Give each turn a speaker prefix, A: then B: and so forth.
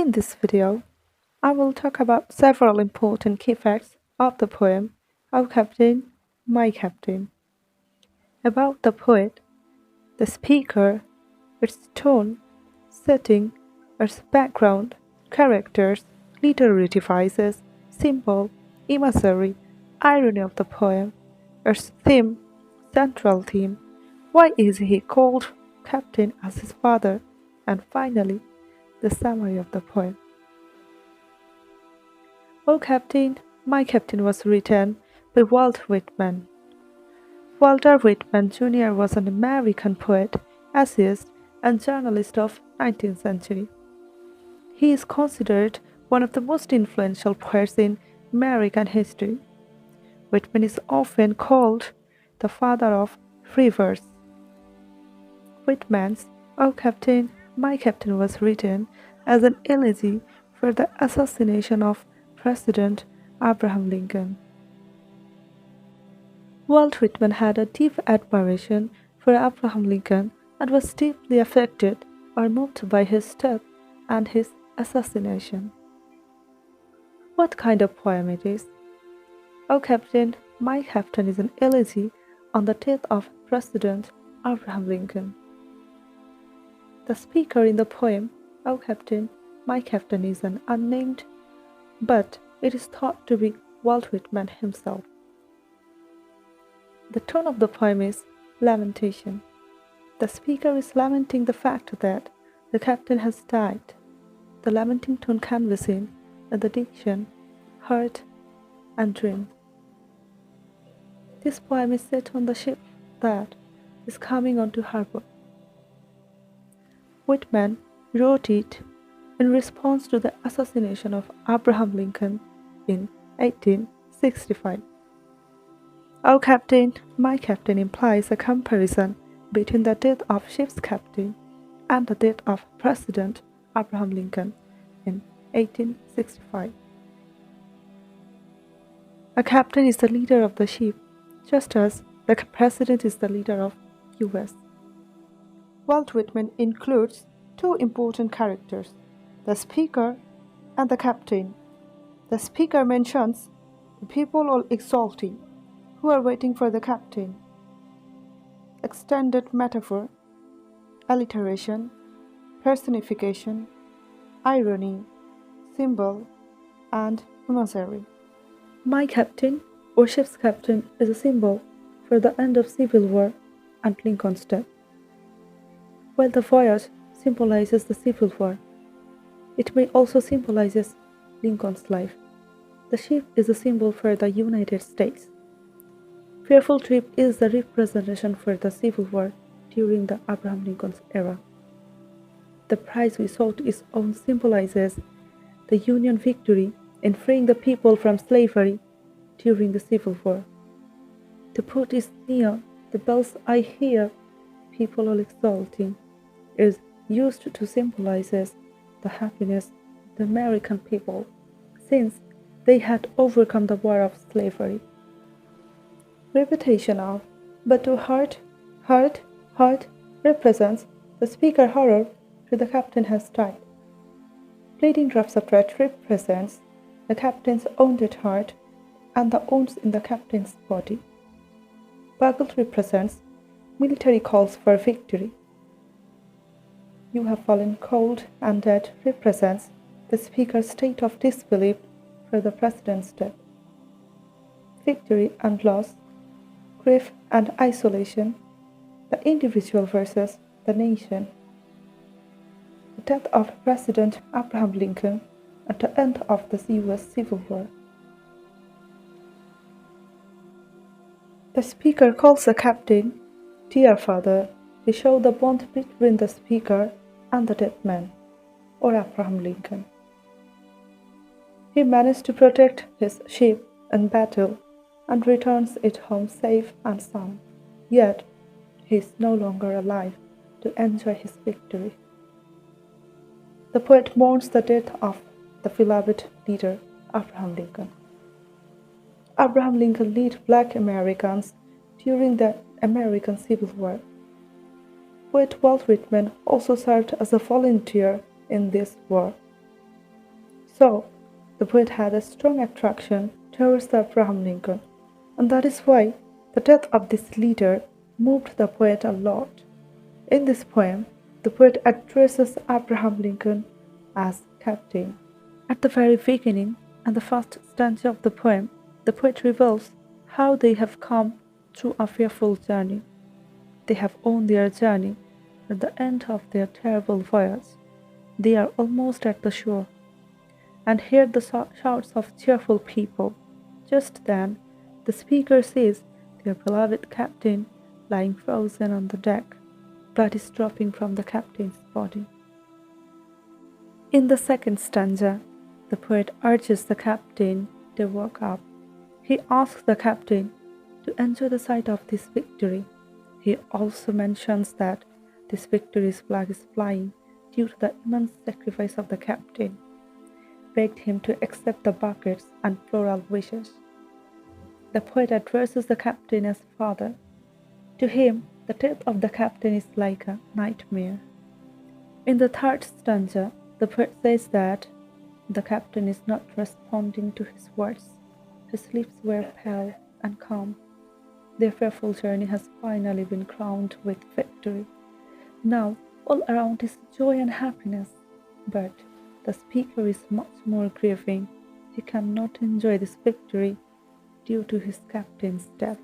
A: In this video, I will talk about several important key facts of the poem "O Captain, My Captain." About the poet, the speaker, its tone, setting, its background, characters, literary devices, symbol, imagery, irony of the poem, its theme, central theme, why is he called captain as his father, and finally, the summary of the poem. O Captain, My Captain was written by Walter Whitman. Walter Whitman Jr. was an American poet, essayist, and journalist of 19th century. He is considered one of the most influential poets in American history. Whitman is often called the father of free verse. Whitman's O Captain, My Captain was written as an elegy for the assassination of President Abraham Lincoln. Walt Whitman had a deep admiration for Abraham Lincoln and was deeply affected or moved by his death and his assassination. What kind of poem it is? O Captain, My Captain is an elegy on the death of President Abraham Lincoln. The speaker in the poem, O Captain, My Captain, is an unnamed, but it is thought to be Walt Whitman himself. The tone of the poem is lamentation. The speaker is lamenting the fact that the captain has died. The lamenting tone can be seen in the diction, hurt, and dream. This poem is set on the ship that is coming onto harbor. Whitman wrote it in response to the assassination of Abraham Lincoln in 1865. O Captain, My Captain implies a comparison between the death of ship's captain and the death of President Abraham Lincoln in 1865. A captain is the leader of the ship, just as the president is the leader of US. Walt Whitman includes two important characters, the speaker and the captain. The speaker mentions the people all exulting, who are waiting for the captain. Extended metaphor, alliteration, personification, irony, symbol, and imagery. My captain, or ship's captain, is a symbol for the end of Civil War and Lincoln's death. While the voyage symbolizes the Civil War, it may also symbolize Lincoln's life. The ship is a symbol for the United States. Fearful Trip is the representation for the Civil War during the Abraham Lincoln's era. The prize we sought is own symbolizes the Union victory in freeing the people from slavery during the Civil War. The port is near, the bells I hear, people all exulting, is used to symbolize the happiness of the American people since they had overcome the war of slavery. Repetition of but to heart represents the speaker horror to the captain has died. Bleeding drops of blood represents the captain's wounded heart and the wounds in the captain's body. Bugle represents military calls for victory. You have fallen cold and dead represents the speaker's state of disbelief for the president's death. Victory and loss, grief and isolation, the individual versus the nation. The death of President Abraham Lincoln at the end of the US Civil War. The speaker calls the captain, "Dear Father," to show the bond between the speaker and the dead man, or Abraham Lincoln. He managed to protect his ship in battle and returns it home safe and sound, yet he is no longer alive to enjoy his victory. The poet mourns the death of the beloved leader, Abraham Lincoln. Abraham Lincoln led Black Americans during the American Civil War. Poet Walt Whitman also served as a volunteer in this war. So, the poet had a strong attraction towards the Abraham Lincoln, and that is why the death of this leader moved the poet a lot. In this poem, the poet addresses Abraham Lincoln as captain. At the very beginning and the first stanza of the poem, the poet reveals how they have come through a fearful journey. They have owned their journey. At the end of their terrible voyage, they are almost at the shore and hear the shouts of cheerful people. Just then, the speaker sees their beloved captain lying frozen on the deck. Blood is dropping from the captain's body. In the second stanza, the poet urges the captain to wake up. He asks the captain to enjoy the sight of this victory. He also mentions that this victory's flag is flying due to the immense sacrifice of the captain, begged him to accept the buckets and floral wishes. The poet addresses the captain as father. To him, the death of the captain is like a nightmare. In the third stanza, the poet says that the captain is not responding to his words. His lips were pale and calm. Their fearful journey has finally been crowned with victory. Now, all around is joy and happiness, but the speaker is much more grieving. He cannot enjoy this victory due to his captain's death.